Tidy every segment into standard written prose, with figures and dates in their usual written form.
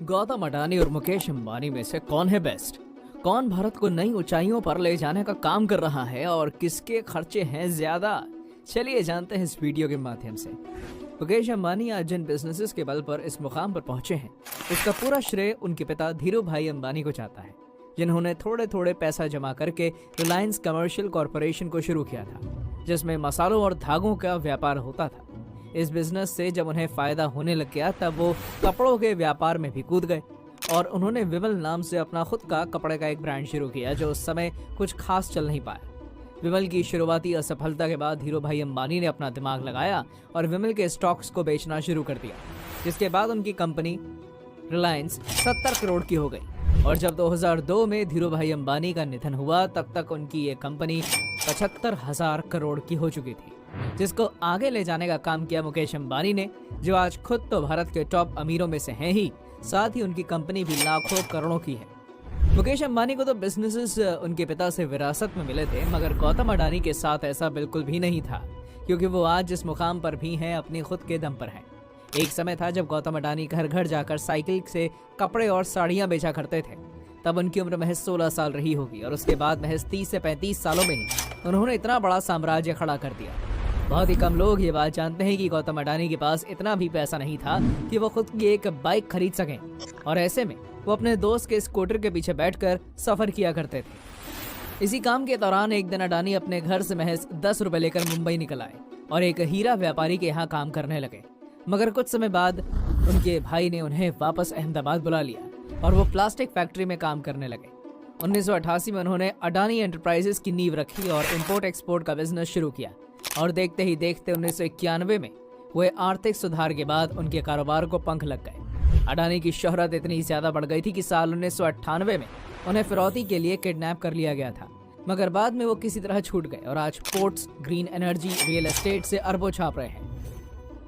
गौतम अडानी और मुकेश अंबानी में से कौन है बेस्ट? कौन भारत को नई ऊंचाइयों पर ले जाने का काम कर रहा है और किसके खर्चे हैं ज्यादा? चलिए जानते हैं इस वीडियो के माध्यम से। मुकेश अंबानी आज जिन बिजनेसेस के बल पर इस मुकाम पर पहुंचे हैं, उसका पूरा श्रेय उनके पिता धीरू भाई अंबानी को जाता है, जिन्होंने थोड़े थोड़े पैसा जमा करके रिलायंस कमर्शियल कॉरपोरेशन को शुरू किया था, जिसमें मसालों और धागों का व्यापार होता था। इस बिजनेस से जब उन्हें फायदा होने लग गया, तब वो कपड़ों के व्यापार में भी कूद गए और उन्होंने विमल नाम से अपना खुद का कपड़े का एक ब्रांड शुरू किया, जो उस समय कुछ खास चल नहीं पाया। विमल की शुरुआती असफलता के बाद धीरू भाई अंबानी ने अपना दिमाग लगाया और विमल के स्टॉक्स को बेचना शुरू कर दिया, जिसके बाद उनकी कंपनी रिलायंस 70 करोड़ की हो गई। और जब 2002 में धीरू भाई अंबानी का निधन हुआ, तब तक उनकी ये कंपनी 75,000 करोड़ की हो चुकी थी, जिसको आगे ले जाने का काम किया मुकेश अंबानी ने, जो आज खुद तो भारत के टॉप अमीरों में से हैं ही, साथ ही उनकी कंपनी भी लाखों करोड़ों की है। मुकेश अंबानी को तो बिजनेसेस उनके पिता से विरासत में मिले थे, मगर गौतम अडानी के साथ ऐसा बिल्कुल भी नहीं था, क्योंकि वो आज जिस मुकाम पर भी हैं, अपनी खुद के दम पर हैं। एक समय था जब गौतम अडानी घर घर जाकर साइकिल से कपड़े और साड़ियां बेचा करते थे। तब उनकी उम्र महज 16 साल रही होगी और उसके बाद महज 30 से 35 सालों में ही उन्होंने इतना बड़ा साम्राज्य खड़ा कर दिया। बहुत ही कम लोग ये बात जानते हैं कि गौतम अडानी के पास इतना भी पैसा नहीं था कि वो खुद की एक बाइक खरीद सकें, और ऐसे में वो अपने दोस्त के स्कूटर के पीछे बैठकर सफर किया करते थे। इसी काम के दौरान एक दिन अडानी अपने घर से महज 10 रुपए लेकर मुंबई निकल आए और एक हीरा व्यापारी के यहाँ काम करने लगे। मगर कुछ समय बाद उनके भाई ने उन्हें वापस अहमदाबाद बुला लिया और वो प्लास्टिक फैक्ट्री में काम करने लगे। 1988 में उन्होंने अडानी एंटरप्राइजेस की नींव रखी और इंपोर्ट एक्सपोर्ट का बिजनेस शुरू किया, और देखते ही देखते 1991 में हुए आर्थिक सुधार के बाद उनके कारोबार को पंख लग गए। अडानी की शोहरत इतनी ज्यादा बढ़ गई थी कि साल 1998 में उन्हें फिरौती के लिए किडनैप कर लिया गया था, मगर बाद में वो किसी तरह छूट गए और आज ports, green energy, real estate से अरबों छाप रहे हैं।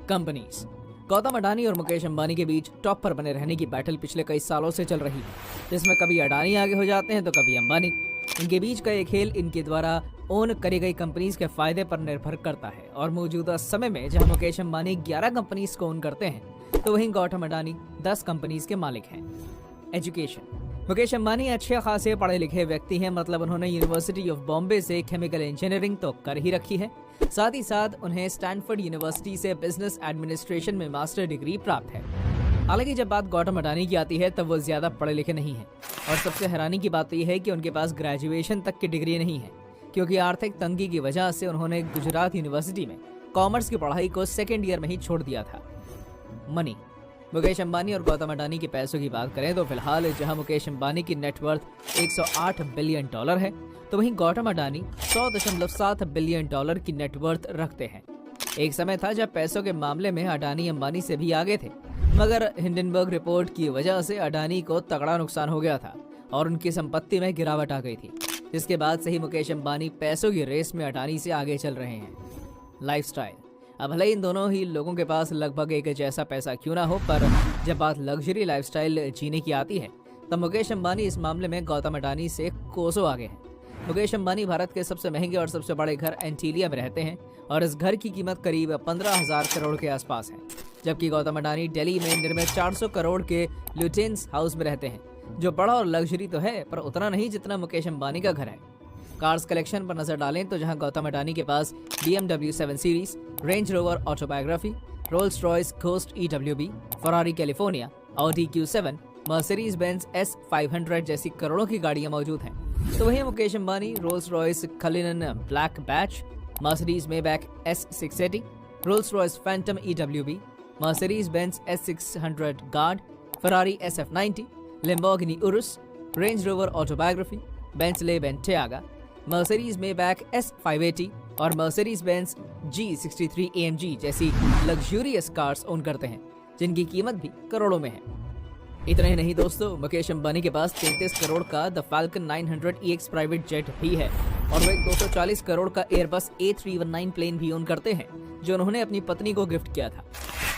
कंपनीज। गौतम अडानी और मुकेश अंबानी के बीच टॉप पर बने रहने की बैटल पिछले कई सालों से चल रही है, जिसमें कभी अडानी आगे हो जाते हैं तो कभी अंबानी। इनके बीच का ये खेल इनके द्वारा ओन करी गई कंपनीज के फायदे पर निर्भर करता है, और मौजूदा समय में जहां मुकेश अंबानी 11 कंपनीज को ओन करते हैं, तो वहीं गौतम अडानी 10 कंपनीज के मालिक हैं। एजुकेशन। मुकेश अंबानी अच्छे खासे पढ़े लिखे व्यक्ति हैं, मतलब उन्होंने यूनिवर्सिटी ऑफ बॉम्बे से केमिकल इंजीनियरिंग तो कर ही रखी है, साथ ही साथ उन्हें स्टैनफोर्ड यूनिवर्सिटी से बिजनेस एडमिनिस्ट्रेशन में मास्टर डिग्री प्राप्त है। हालांकि जब बात गौतम अडानी की आती है, तब वो ज्यादा पढ़े लिखे नहीं हैं, और सबसे हैरानी की बात यह है कि उनके पास ग्रेजुएशन तक की डिग्री नहीं है, क्योंकि आर्थिक तंगी की वजह से उन्होंने गुजरात यूनिवर्सिटी में कॉमर्स की पढ़ाई को सेकेंड ईयर में ही छोड़ दिया था। मनी। मुकेश अंबानी और गौतम अडानी के पैसों की बात करें तो फिलहाल जहां मुकेश अंबानी की नेटवर्थ 108 बिलियन डॉलर है, तो वहीं गौतम अडानी 100.7 बिलियन डॉलर की नेटवर्थ रखते हैं। एक समय था जब पैसों के मामले में अडानी अंबानी से भी आगे थे, मगर हिंडनबर्ग रिपोर्ट की वजह से अडानी को तगड़ा नुकसान हो गया था और उनकी संपत्ति में गिरावट आ गई थी, जिसके बाद से ही मुकेश अंबानी पैसों की रेस में अडानी से आगे चल रहे हैं। लाइफस्टाइल। अब भले इन दोनों ही लोगों के पास लगभग एक जैसा पैसा क्यों ना हो, पर जब बात लग्जरी लाइफस्टाइल जीने की आती है, तब मुकेश अंबानी इस मामले में गौतम अडानी से कोसों आगे हैं। मुकेश अंबानी भारत के सबसे महंगे और सबसे बड़े घर एंटीलिया में रहते हैं, और इस घर की कीमत करीब 15,000 करोड़ के आसपास है, जबकि गौतम अडानी दिल्ली में निर्मित 400 करोड़ के ल्यूटेंस हाउस में रहते हैं, जो बड़ा और लग्जरी तो है, पर उतना नहीं जितना मुकेश अंबानी का घर है। कार्स कलेक्शन पर नजर डालें तो जहां गौतम अडानी के पास BMW 7 series, Range Rover Autobiography, Rolls Royce Ghost EWB, Ferrari California, Audi Q7, Mercedes Benz S500 जैसी करोड़ों की गाड़ियां मौजूद हैं, तो वहीं Mukesh Ambani Rolls Royce Cullinan black badge, Mercedes Maybach S680, Rolls Royce Phantom EWB, Mercedes Benz S600 guard, Ferrari SF90, Lamborghini Urus, Range Rover Autobiography, Bentley Bentayga, Mercedes Maybach S580 और Mercedes Benz G63 AMG जैसी luxurious cars own करते हैं, जिनकी कीमत भी करोड़ों में है। इतना ही नहीं दोस्तों, मुकेश अंबानी के पास 33 करोड़ का the falcon 900 EX private jet भी है, और वे 240 करोड़ का एयरबस A319 प्लेन भी ओन करते हैं, जो उन्होंने अपनी पत्नी को गिफ्ट किया था।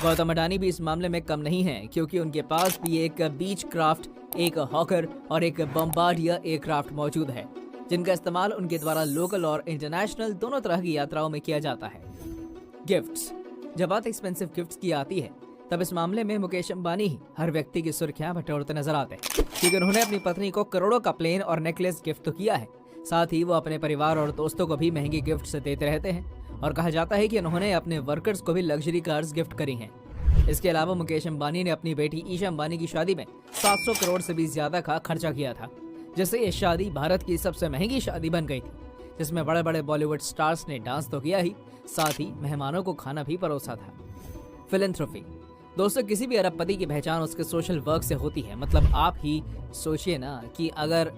गौतम अडानी भी इस मामले में कम नहीं है, क्योंकि उनके पास भी एक बीच क्राफ्ट, एक हॉकर और एक बम्बार्डियर एयरक्राफ्ट मौजूद है, जिनका इस्तेमाल उनके द्वारा लोकल और इंटरनेशनल दोनों तरह की यात्राओं में किया जाता है। गिफ्ट्स। जब बात एक्सपेंसिव गिफ्ट्स की आती है, तब इस मामले में मुकेश अंबानी ही हर व्यक्ति की सुर्खियां बटोरते नजर आते हैं, क्योंकि उन्होंने अपनी पत्नी को करोड़ों का प्लेन और नेकलेस गिफ्ट तो किया है, साथ ही वो अपने परिवार और दोस्तों को भी महंगी गिफ्ट से देते रहते हैं और कहा जाता है कि उन्होंने अपने वर्कर्स को भी लग्जरी कार्स गिफ्ट करी हैं। इसके अलावा मुकेश अंबानी ने अपनी बेटी ईशा अंबानी की शादी में 700 करोड़ से भी ज्यादा का खर्चा किया था, जिससे ये शादी भारत की सबसे महंगी शादी बन गई थी, जिसमें बड़े बड़े बॉलीवुड स्टार्स ने डांस तो किया ही, साथ ही मेहमानों को खाना भी परोसा था। फिलैंथ्रोपी दोस्तों, किसी भी अरबपति की पहचान उसके सोशल वर्क से होती है। मतलब आप ही सोचिए ना कि अगर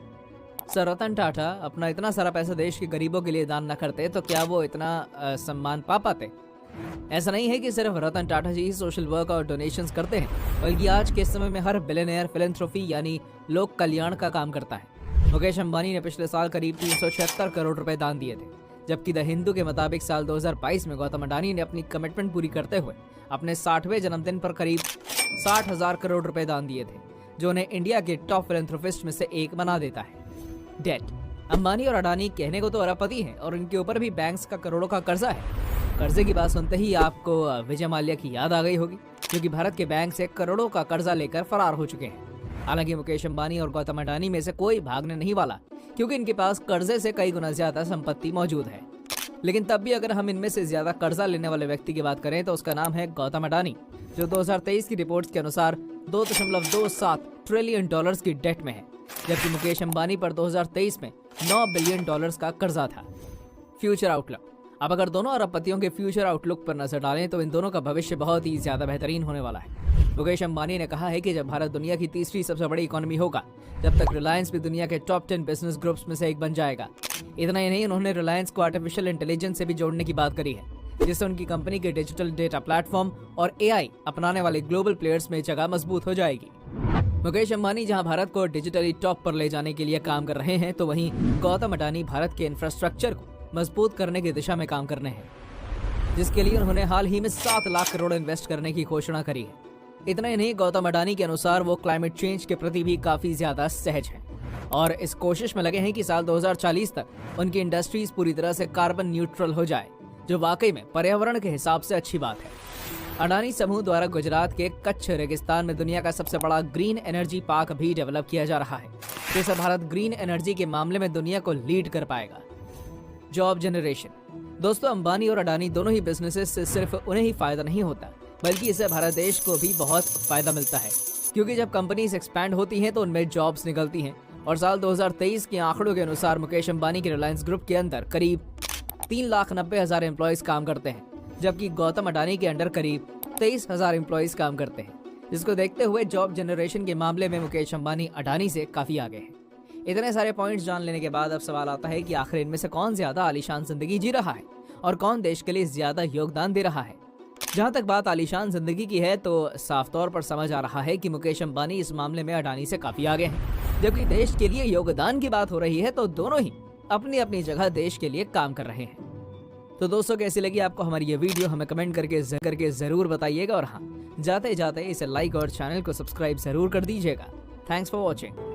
सर रतन टाटा अपना इतना सारा पैसा देश के गरीबों के लिए दान न करते तो क्या वो इतना सम्मान पा पाते। ऐसा नहीं है कि सिर्फ रतन टाटा जी ही सोशल वर्क और डोनेशंस करते हैं, बल्कि आज के समय में हर बिलियनियर फिलैंथ्रोपी यानी लोक कल्याण का काम करता है। मुकेश अंबानी ने पिछले साल करीब 376 करोड़ रुपए दान दिए थे, जबकि द हिंदू के मुताबिक साल 2022 में गौतम अडानी ने अपनी कमिटमेंट पूरी करते हुए अपने 60वें जन्मदिन पर करीब 60,000 करोड़ रुपए दान दिए थे, जो उन्हें इंडिया के टॉप फिलैंथ्रोपिस्ट में से एक बना देता है। डेट अंबानी और अडानी कहने को तो अरबपति हैं और इनके ऊपर भी बैंक्स का करोड़ों का कर्जा है। कर्जे की बात सुनते ही आपको विजय माल्या की याद आ गई होगी, क्योंकि भारत के बैंक से करोड़ों का कर्जा लेकर फरार हो चुके हैं। हालांकि मुकेश अंबानी और गौतम अडानी में से कोई भागने नहीं वाला, क्योंकि इनके पास कर्जे से कई गुना ज्यादा संपत्ति मौजूद है। लेकिन तब भी अगर हम इनमें से ज्यादा कर्जा लेने वाले व्यक्ति की बात करें तो उसका नाम है गौतम अडानी, जो 2023 की रिपोर्ट्स के अनुसार 2.27 ट्रिलियन डॉलर्स की डेट में है, जबकि मुकेश अंबानी पर 2023 में 9 बिलियन डॉलर्स का कर्जा था। फ्यूचर आउटलुक, अब अगर दोनों अरबपतियों के फ्यूचर आउटलुक पर नजर डालें तो इन दोनों का भविष्य बहुत ही ज्यादा बेहतरीन होने वाला है। मुकेश अंबानी ने कहा है कि जब भारत दुनिया की तीसरी सबसे बड़ी इकोनॉमी होगा, जब तक रिलायंस भी दुनिया के टॉप 10 बिजनेस ग्रुप्स में से एक बन जाएगा। इतना ही नहीं, उन्होंने रिलायंस को आर्टिफिशियल इंटेलिजेंस से भी जोड़ने की बात करी है, जिससे उनकी कंपनी के डिजिटल डेटा प्लेटफॉर्म और AI अपनाने वाले ग्लोबल प्लेयर्स में जगह मजबूत हो जाएगी। मुकेश अंबानी जहां भारत को डिजिटली टॉप पर ले जाने के लिए काम कर रहे हैं, तो वहीं गौतम अडानी भारत के इंफ्रास्ट्रक्चर को मजबूत करने की दिशा में काम करने हैं, जिसके लिए उन्होंने हाल ही में 7 लाख करोड़ इन्वेस्ट करने की घोषणा करी है। इतना ही नहीं, गौतम अडानी के अनुसार वो क्लाइमेट चेंज के प्रति भी काफी ज्यादा सहज हैं और इस कोशिश में लगे हैं कि साल 2040 तक उनकी इंडस्ट्रीज पूरी तरह से कार्बन न्यूट्रल हो जाए, जो वाकई में पर्यावरण के हिसाब से अच्छी बात है। अडानी समूह द्वारा गुजरात के कच्छ रेगिस्तान में दुनिया का सबसे बड़ा ग्रीन एनर्जी पार्क भी डेवलप किया जा रहा है, जिससे भारत ग्रीन एनर्जी के मामले में दुनिया को लीड कर पाएगा। जॉब जनरेशन, दोस्तों अंबानी और अडानी दोनों ही बिजनेसेस से सिर्फ उन्हें ही फायदा नहीं होता, बल्कि इससे भारत देश को भी बहुत फायदा मिलता है, क्योंकि जब कंपनीज एक्सपैंड होती हैं तो उनमें जॉब्स निकलती हैं। और साल 2023 के आंकड़ों के अनुसार मुकेश अंबानी के रिलायंस ग्रुप के अंदर करीब 3,90,000 एम्प्लॉयज काम करते हैं, जबकि गौतम अडानी के अंडर करीब 23,000 एम्प्लॉयज काम करते हैं, जिसको देखते हुए जॉब जनरेशन के मामले में मुकेश अंबानी अडानी से काफी आगे हैं। इतने सारे पॉइंट्स जान लेने के बाद अब सवाल आता है कि आखिर इनमें से कौन ज्यादा आलीशान जिंदगी जी रहा है और कौन देश के लिए ज्यादा योगदान दे रहा है। जहां तक बात आलीशान जिंदगी की है तो साफ तौर पर समझ आ रहा है कि मुकेश अंबानी इस मामले में अडानी से काफी आगे हैं, जबकि देश के लिए योगदान की बात हो रही है तो दोनों ही अपनी अपनी जगह देश के लिए काम कर रहे हैं। तो दोस्तों, कैसी लगी आपको हमारी ये वीडियो, हमें कमेंट करके जरूर बताइएगा और हाँ, जाते जाते इसे लाइक और चैनल को सब्सक्राइब जरूर कर दीजिएगा। Thanks for watching.